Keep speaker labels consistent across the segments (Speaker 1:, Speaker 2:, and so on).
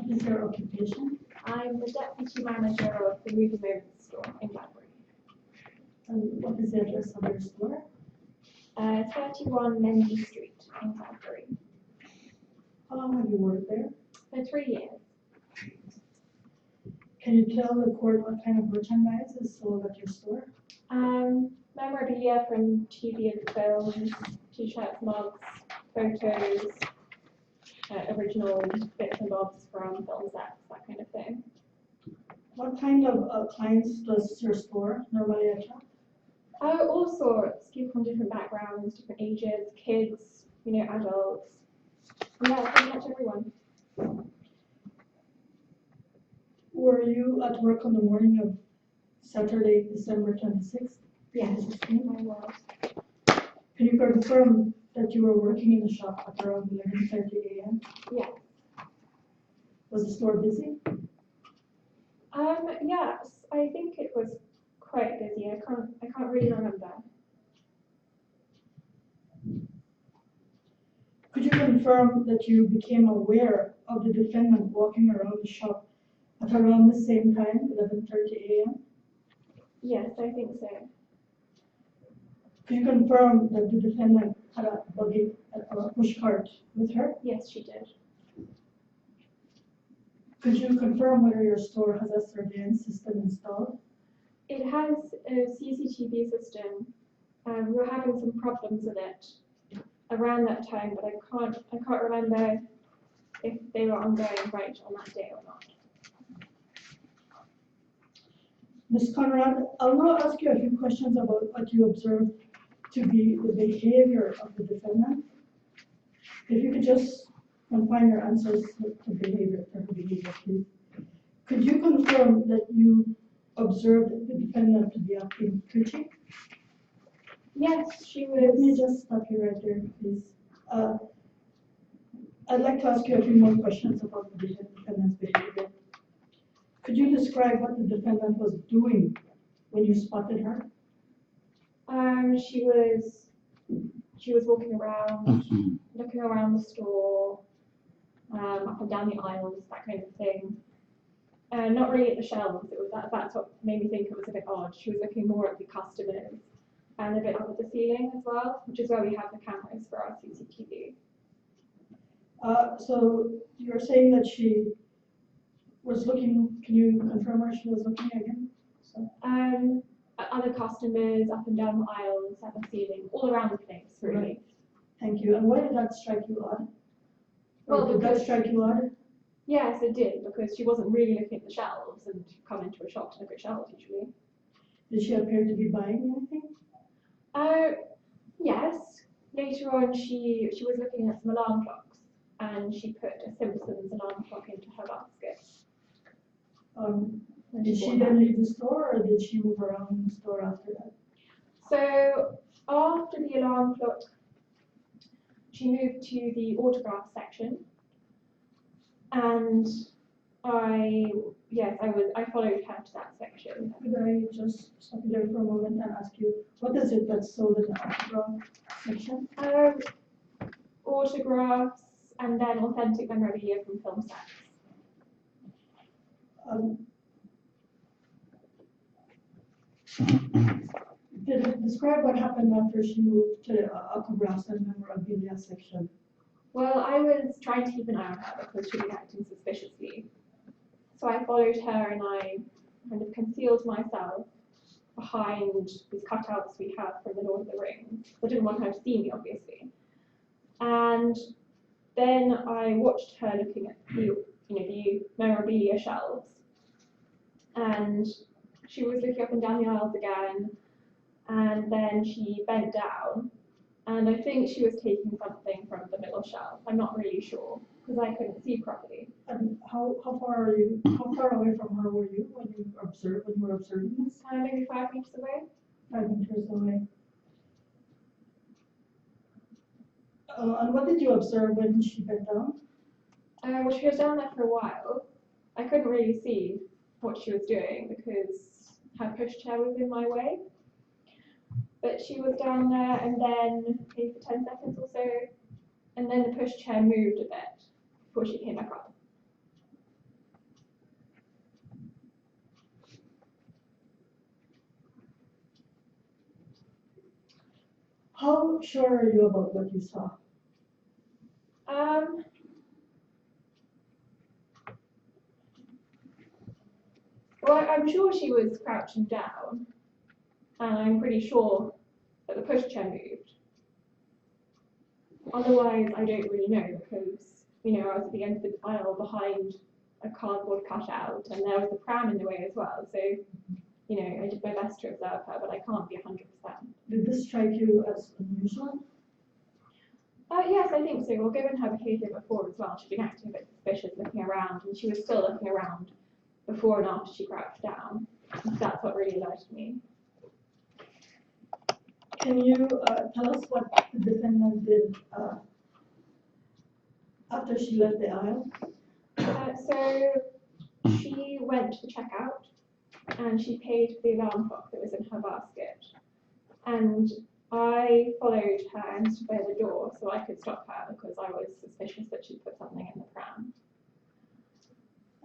Speaker 1: What is your occupation?
Speaker 2: I'm the deputy manager of the Movie Moments store in Blackberry.
Speaker 1: And what is the address of your store?
Speaker 2: 31 Mendy Street in Blackberry.
Speaker 1: How long have you worked there?
Speaker 2: For 3 years.
Speaker 1: Can you tell the court what kind of merchandise is sold at your store?
Speaker 2: Memorabilia from TV and films, t-shirts, mugs, photos, original bits and bobs from film sets, that kind of thing.
Speaker 1: What kind of clients does your store normally attract?
Speaker 2: All sorts, people from different backgrounds, different ages, kids, adults. Yeah, pretty much everyone.
Speaker 1: Were you at work on the morning of Saturday, December 26th?
Speaker 2: Yes, I was.
Speaker 1: Can you confirm that you were working in the shop at around 11:30 a.m.?
Speaker 2: Yes.
Speaker 1: Was the store busy?
Speaker 2: Yes, I think it was quite busy. I can't really remember.
Speaker 1: Could you confirm that you became aware of the defendant walking around the shop at around the same time, 11:30 a.m.?
Speaker 2: Yes, I think so.
Speaker 1: Could you confirm that the defendant had a buggy or a push cart with her?
Speaker 2: Yes, she did.
Speaker 1: Could you confirm whether your store has a surveillance system installed?
Speaker 2: It has a CCTV system. We were having some problems with it around that time, but I can't remember if they were ongoing right on that day or not.
Speaker 1: Ms. Conrad, I'll now ask you a few questions about what you observed to be the behavior of the defendant. If you could just confine your answers to behavior, please. Could you confirm that you observed the defendant to be acting twitchy?
Speaker 2: Yes, she was.
Speaker 1: Let me just stop you right there, please. I'd like to ask you a few more questions about the defendant's behavior. Could you describe what the defendant was doing when you spotted her?
Speaker 2: She was walking around, looking around the store, up and down the aisles, that kind of thing. Not really at the shelves. That's what made me think it was a bit odd. She was looking more at the customers and a bit up at the ceiling as well, which is where we have the cameras for our CCTV.
Speaker 1: So you're saying that she was looking, can you confirm where she was looking again? So.
Speaker 2: At other customers, up and down the aisles, at the ceiling, all around the place, really.
Speaker 1: Right. Thank you. And why did that strike you odd?
Speaker 2: Well,
Speaker 1: did that strike you odd?
Speaker 2: Yes, it did, because she wasn't really looking at the shelves, and you come into a shop to look at shelves usually.
Speaker 1: Did she appear to be buying anything?
Speaker 2: Yes. Later on, she was looking at some alarm clocks, and she put a Simpsons alarm clock into her basket.
Speaker 1: Did she then leave the store, or did she move around in the store after that?
Speaker 2: So after the alarm clock, she moved to the autograph section, and I followed her to that section.
Speaker 1: Could I just stop you there for a moment and ask you, what is it that's sold in the autograph section?
Speaker 2: Autographs and then authentic memorabilia from film sets.
Speaker 1: Describe what happened after she moved to the autographs and memorabilia section.
Speaker 2: Well, I was trying to keep an eye on her because she was acting suspiciously. So I followed her and I kind of concealed myself behind these cutouts we have from the Lord of the Rings. I didn't want her to see me, obviously. And then I watched her looking at the memorabilia shelves. And she was looking up and down the aisles again. And then she bent down, and I think she was taking something from the middle shelf. I'm not really sure because I couldn't see properly.
Speaker 1: And how far away from her were you when you were observing this?
Speaker 2: Maybe 5 meters away.
Speaker 1: 5 meters away. And what did you observe when she bent down?
Speaker 2: Well, she was down there for a while. I couldn't really see what she was doing because her pushchair was in my way. But she was down there, and then maybe for 10 seconds or so, and then the pushchair moved a bit before she came back up.
Speaker 1: How sure are you about what you saw?
Speaker 2: Well, I'm sure she was crouching down, and I'm pretty sure that the pushchair moved. Otherwise, I don't really know because, I was at the end of the aisle behind a cardboard cutout, and there was the pram in the way as well. So, I did my best to observe her, but I can't be 100%.
Speaker 1: Did this strike you as unusual?
Speaker 2: Yes, I think so. Well, given her behaviour before as well, she'd been acting a bit suspicious, looking around, and she was still looking around before and after she crouched down. That's what really alerted me.
Speaker 1: Can you tell us what the defendant did after she left the aisle?
Speaker 2: So she went to the checkout and she paid for the alarm clock that was in her basket. And I followed her and stood by the door so I could stop her because I was suspicious that she'd put something in the pram.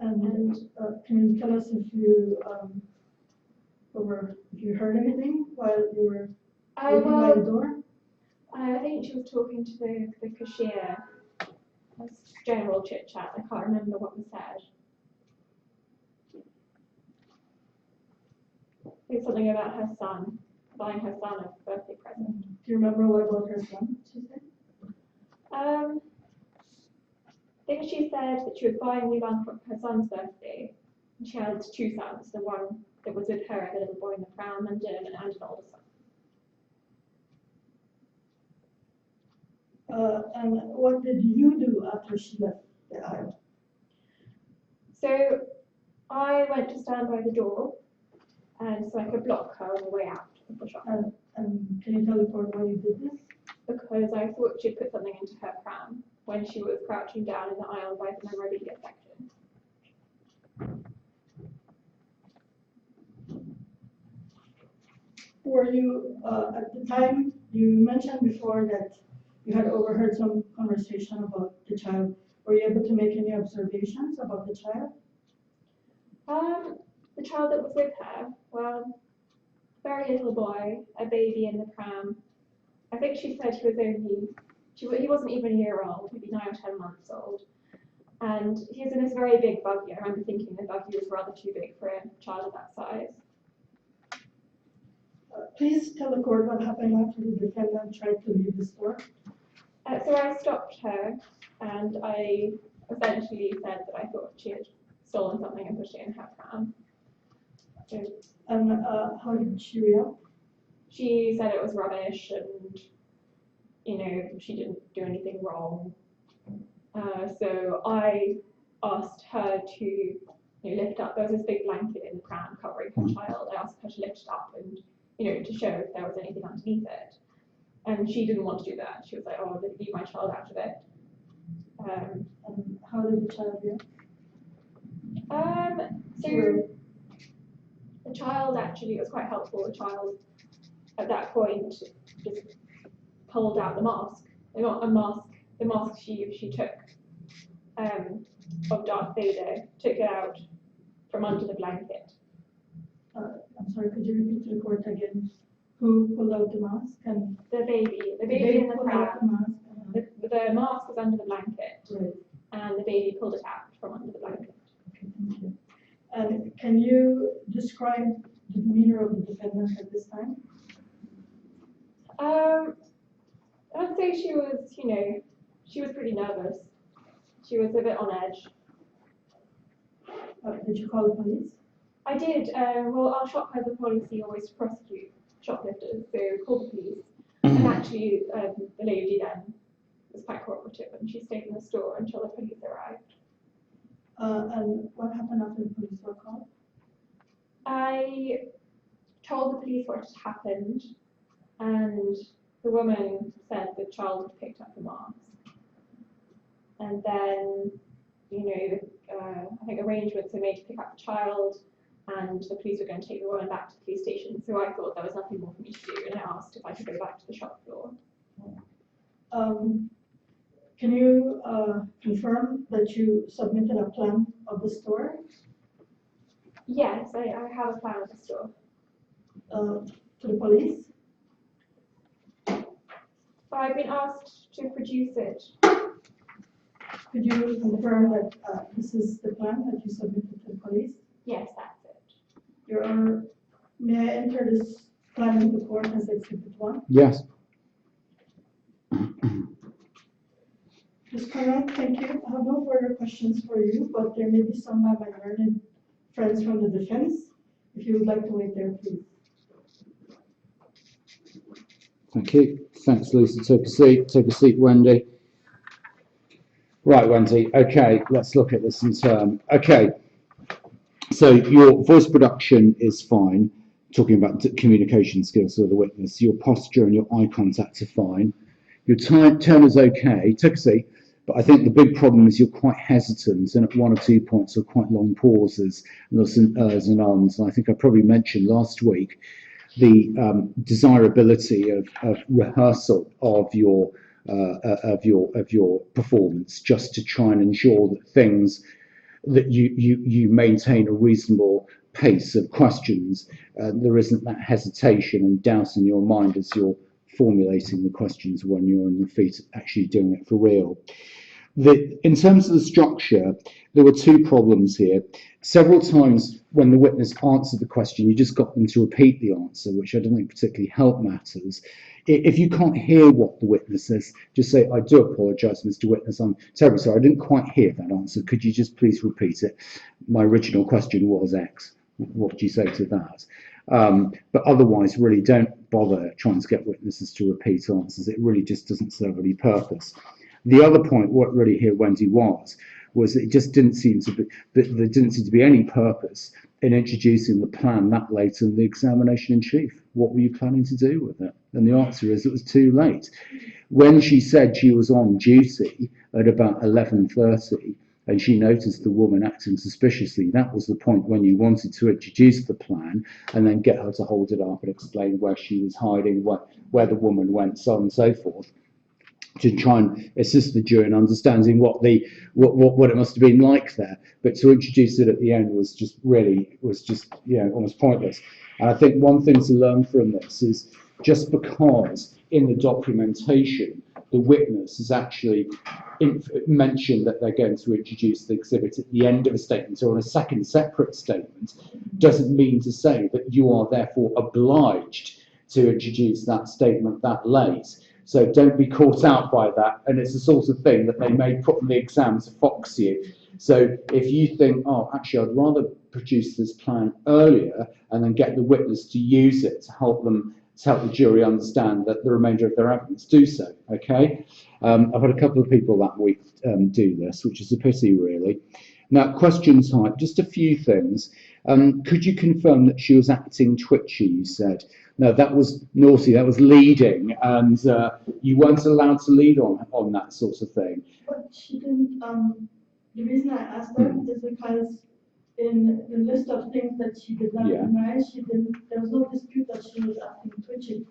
Speaker 1: And can you tell us if you heard anything while you were waiting by the door?
Speaker 2: I think she was talking to the cashier. Just general chit chat. I can't remember what was said. It was something about her son, buying her son a birthday present.
Speaker 1: Do you remember what about her son, she said?
Speaker 2: I think she said that she was buying the alarm clock for her son's birthday. And she had two sons, the one that was with her, the little boy in the pram, and an older son.
Speaker 1: And what did you do after she left the aisle?
Speaker 2: So I went to stand by the door, and so I could block her on the way out of the shop.
Speaker 1: And can you tell the court why you did this?
Speaker 2: Because I thought she'd put something into her pram when she was crouching down in the aisle by the memorabilia section.
Speaker 1: Were you, at the time, you mentioned before that you had overheard some conversation about the child. Were you able to make any observations about the child?
Speaker 2: The child that was with her, well, very little boy, a baby in the pram. I think she said he wasn't even a year old, maybe 9 or 10 months old. And he was in this very big buggy. I remember thinking the buggy was rather too big for a child of that size.
Speaker 1: Please tell the court what happened after the defendant tried to leave the store.
Speaker 2: So I stopped her and I essentially said that I thought she had stolen something and pushed it in her pram. So,
Speaker 1: and how did she react?
Speaker 2: She said it was rubbish and, she didn't do anything wrong. So I asked her to lift up. There was this big blanket in the pram covering her child. I asked her to lift it up and, to show if there was anything underneath it. And she didn't want to do that. She was like, oh, leave my child out of it.
Speaker 1: And how did the child react?
Speaker 2: So the child actually was quite helpful. The child at that point just pulled out the mask. Not a mask, the mask she took of Darth Vader, took it out from under the blanket.
Speaker 1: I'm sorry, could you repeat to the court again? Who pulled out the mask? And
Speaker 2: the baby in the
Speaker 1: pulled
Speaker 2: pram.
Speaker 1: out the mask.
Speaker 2: The mask was under the blanket,
Speaker 1: Right.
Speaker 2: and the baby pulled it out from under the blanket.
Speaker 1: Okay, thank you. And can you describe the demeanor of the defendant at this time?
Speaker 2: I'd say she was, she was pretty nervous. She was a bit on edge.
Speaker 1: Did you call the police?
Speaker 2: I did. Well, our shop has a policy always to prosecute shoplifters, so we called the police. And actually, the lady then was quite cooperative, and she stayed in the store until the police arrived.
Speaker 1: And what happened after the police were called?
Speaker 2: I told the police what had happened, and the woman said the child had picked up the mask. And then, I think arrangements were made to pick up the child, and the police were going to take the woman back to the police station. So I thought there was nothing more for me to do, and I asked if I could go back to the shop floor.
Speaker 1: Can you confirm that you submitted a plan of the store?
Speaker 2: Yes, I have a plan of the store.
Speaker 1: To the police?
Speaker 2: So I've been asked to produce it.
Speaker 1: Could you confirm that this is the plan that you submitted to the police?
Speaker 2: Yes, that's it.
Speaker 1: May I enter this plan into court as Exhibit 1?
Speaker 3: Yes.
Speaker 1: Ms. Conrad, thank you. I have no further questions for you, but there may be some by my learned friends from the defense. If you would like to wait there, please.
Speaker 3: Thank you. Thanks, Lisa. Take a seat. Take a seat, Wendy. Right, Wendy. Okay, let's look at this in turn. Okay, so your voice production is fine. Talking about communication skills of the witness. Your posture and your eye contact are fine. Your tone is okay. Take a seat. But I think the big problem is you're quite hesitant, and at one or two points are quite long pauses, and there's some ers and ums. And I think I probably mentioned last week the desirability of rehearsal of your performance, just to try and ensure that things that you maintain a reasonable pace of questions. There isn't that hesitation and doubt in your mind as you're formulating the questions when you're on the feet, actually doing it for real. In terms of the structure, there were two problems here. Several times when the witness answered the question, you just got them to repeat the answer, which I don't think particularly helped matters. If you can't hear what the witness says, just say, I do apologise, Mr. Witness, I'm terribly sorry, I didn't quite hear that answer. Could you just please repeat it? My original question was X. What do you say to that? But otherwise, really don't bother trying to get witnesses to repeat answers. It really just doesn't serve any purpose. The other point, what really here, Wendy, was that it just didn't seem to be, that there didn't seem to be any purpose in introducing the plan that late in the examination in chief. What were you planning to do with it? And the answer is it was too late. When she said she was on duty at about 11:30 and she noticed the woman acting suspiciously, that was the point when you wanted to introduce the plan and then get her to hold it up and explain where she was hiding, where the woman went, so on and so forth, to try and assist the jury in understanding what it must have been like there. But to introduce it at the end was just almost pointless. And I think one thing to learn from this is just because in the documentation the witness has actually mentioned that they're going to introduce the exhibit at the end of a statement or in a second separate statement, doesn't mean to say that you are therefore obliged to introduce that statement that late. So don't be caught out by that. And it's the sort of thing that they may put in the exam to fox you. So if you think, oh, actually, I'd rather produce this plan earlier and then get the witness to use it to help the jury understand that the remainder of their evidence, do so, okay? I've had a couple of people that week do this, which is a pity, really. Now, question type, just a few things. Could you confirm that she was acting twitchy, you said? No, that was naughty, that was leading, and you weren't allowed to lead on that sort of thing.
Speaker 1: But she didn't, the reason I asked that is because in the list of things that she did not deny, there was no dispute that she was acting twitchy.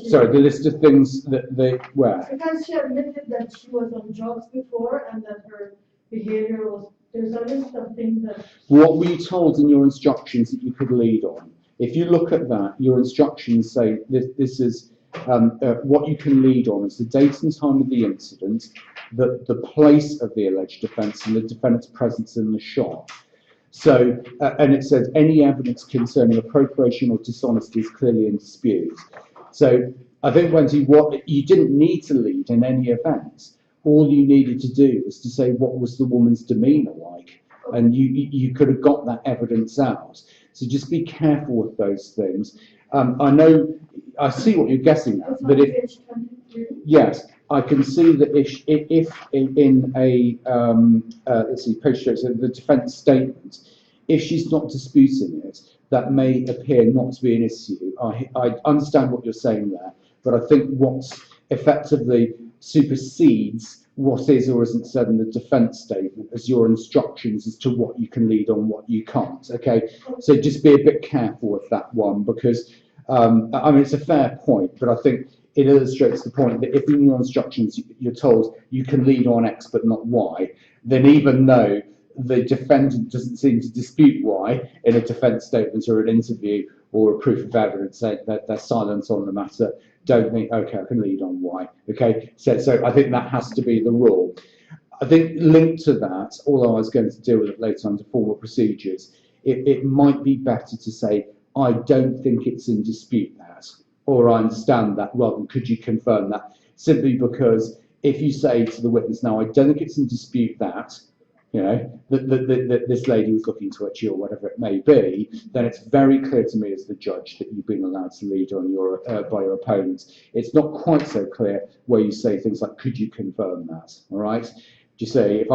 Speaker 3: Sorry, the list of things that they were?
Speaker 1: Because she admitted that she was on drugs before and that her behavior was, there's a list of things that...
Speaker 3: What were you told in your instructions that you could lead on? If you look at that, your instructions say this is what you can lead on is the date and time of the incident, the place of the alleged offence and the defendant's presence in the shop. So, and it says any evidence concerning appropriation or dishonesty is clearly in dispute. So I think, Wendy, what you didn't need to lead in any event. All you needed to do was to say what was the woman's demeanour like, and you could have got that evidence out. So just be careful with those things. I see what you're guessing at, but if yes, I can see that if in a let's see, page 6, the defence statement, if she's not disputing it, that may appear not to be an issue. I understand what you're saying there, but I think what's effectively supersedes what is or isn't said in the defence statement as your instructions as to what you can lead on, what you can't. Okay, so just be a bit careful with that one, because I mean, it's a fair point, but I think it illustrates the point that if in your instructions you're told you can lead on X but not Y, then even though the defendant doesn't seem to dispute Y in a defence statement or an interview or a proof of evidence, that they're silent on the matter, don't think, okay, I can lead on why. Okay, so I think that has to be the rule. I think linked to that, although I was going to deal with it later under formal procedures, it might be better to say, I don't think it's in dispute that, or I understand that, rather than could you confirm that, simply because if you say to the witness, now I don't think it's in dispute that, you know, that this lady was looking to at you or whatever it may be, then it's very clear to me as the judge that you've been allowed to lead on your by your opponent. It's not quite so clear where you say things like, could you confirm that, all right? You say,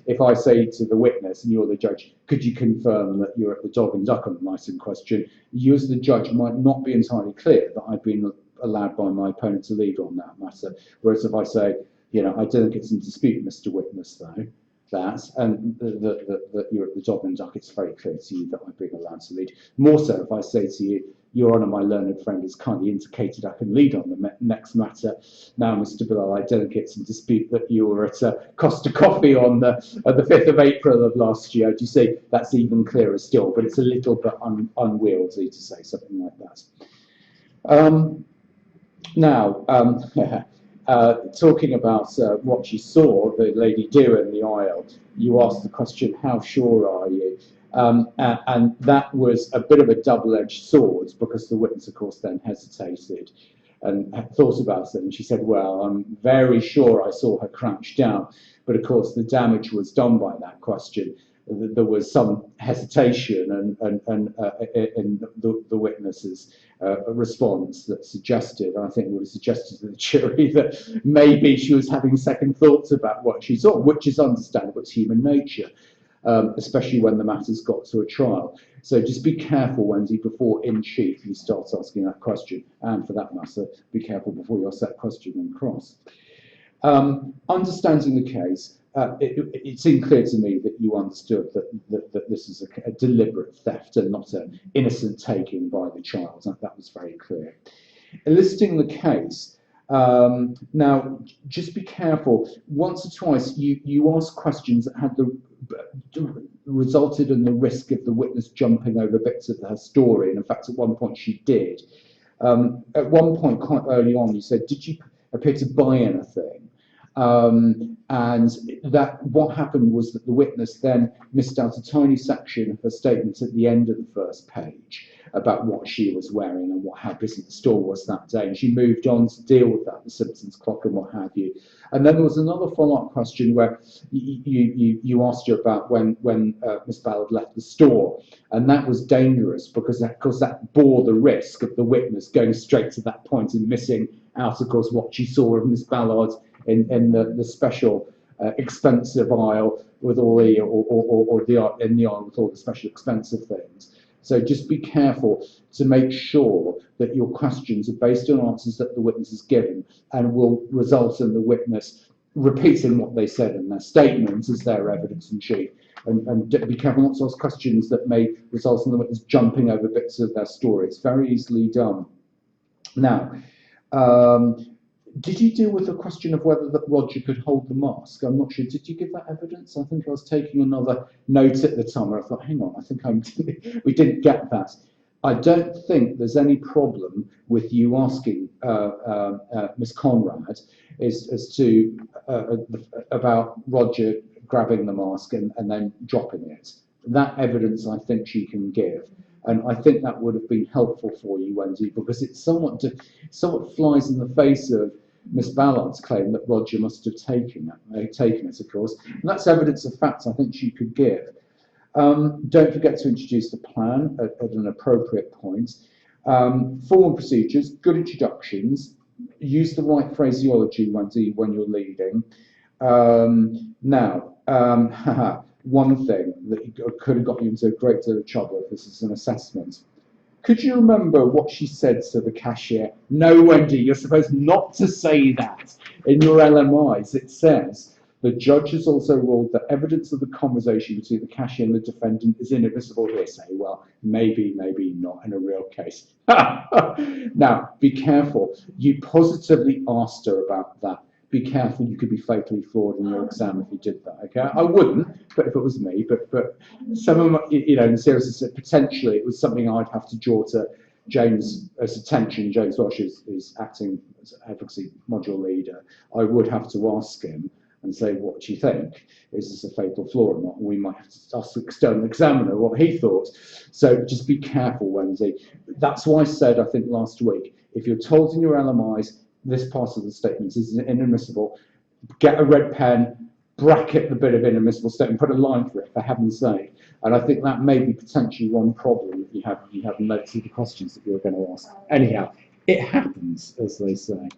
Speaker 3: if I say to the witness and you're the judge, could you confirm that you're at the dog and duck on the night in question, you as the judge might not be entirely clear that I've been allowed by my opponent to lead on that matter. Whereas if I say, you know, I don't think it's in dispute, Mr. Witness, though, that, and that you're at the dog and duck, it's very clear to you that I've been allowed to lead. More so if I say to you, Your Honour, my learned friend has kindly indicated I can lead on the next matter. Now, Mr. Bilal, I don't think it's in dispute that you were at Costa Coffee on the 5th of April of last year. Do you see? That's even clearer still, but it's a little bit unwieldy to say something like that. Talking about what you saw the lady do in the aisle, you asked the question, how sure are you? And that was a bit of a double-edged sword, because the witness, of course, then hesitated and thought about it. And she said, well, I'm very sure I saw her crouch down. But of course, the damage was done by that question. There was some hesitation in the witness's response that suggested, I think would have suggested to the jury, that maybe she was having second thoughts about what she saw, which is understandable, it's human nature. Especially when the matter's got to a trial. So just be careful, Wendy, before in chief you start asking that question, and for that matter, be careful before you ask that question in cross. Understanding the case, it seemed clear to me that you understood that this is a deliberate theft and not an innocent taking by the child. That was very clear. Eliciting the case, now just be careful. Once or twice you asked questions that had resulted in the risk of the witness jumping over bits of her story, and in fact at one point she did. At one point quite early on you said, did you appear to buy anything? And that what happened was that the witness then missed out a tiny section of her statement at the end of the first page about what she was wearing and how busy the store was that day, and she moved on to deal with that, the Simpsons clock and what have you. And then there was another follow-up question where you asked her about when Miss Ballard left the store, and that was dangerous because that bore the risk of the witness going straight to that point and missing out, of course, what she saw of Miss Ballard in the special expensive aisle with all the in the aisle with all the special expensive things. So just be careful to make sure that your questions are based on answers that the witness has given and will result in the witness repeating what they said in their statements as their evidence in chief. And be careful not to ask questions that may result in the witness jumping over bits of their story. It's very easily done. Now, did you deal with the question of whether that Roger could hold the mask? I'm not sure. Did you give that evidence? I think I was taking another note at the time where I thought, hang on, I think we didn't get that. I don't think there's any problem with you asking Miss Conrad as to about Roger grabbing the mask and then dropping it. That evidence I think she can give. And I think that would have been helpful for you, Wendy, because it somewhat flies in the face of Miss Ballard's claim that Roger must have taken it, of course. And that's evidence of fact I think she could give. Don't forget to introduce the plan at an appropriate point. Formal procedures, good introductions, use the right phraseology, Wendy, when you're leading. One thing that could have got you into a great deal of trouble if this is an assessment. Could you remember what she said to the cashier? No, Wendy, you're supposed not to say that. In your LMIs, it says, the judge has also ruled that evidence of the conversation between the cashier and the defendant is inadmissible hearsay. Well, maybe not in a real case. Now, be careful. You positively asked her about that. Be careful, you could be fatally flawed in your exam if you did that, okay? I wouldn't, but if it was me, but some of my, in seriousness, potentially it was something I'd have to draw to James, as attention, James Walsh is acting as advocacy module leader. I would have to ask him and say, what do you think? Is this a fatal flaw or not? And we might have to ask the external examiner what he thought. So just be careful, Wendy. That's why I said, I think last week, if you're told in your LMIs, this part of the statement is inadmissible, get a red pen, bracket the bit of inadmissible statement, put a line for it, for heaven's sake. And I think that may be potentially one problem if you have notes of the questions that you're going to ask. Anyhow, it happens, as they say.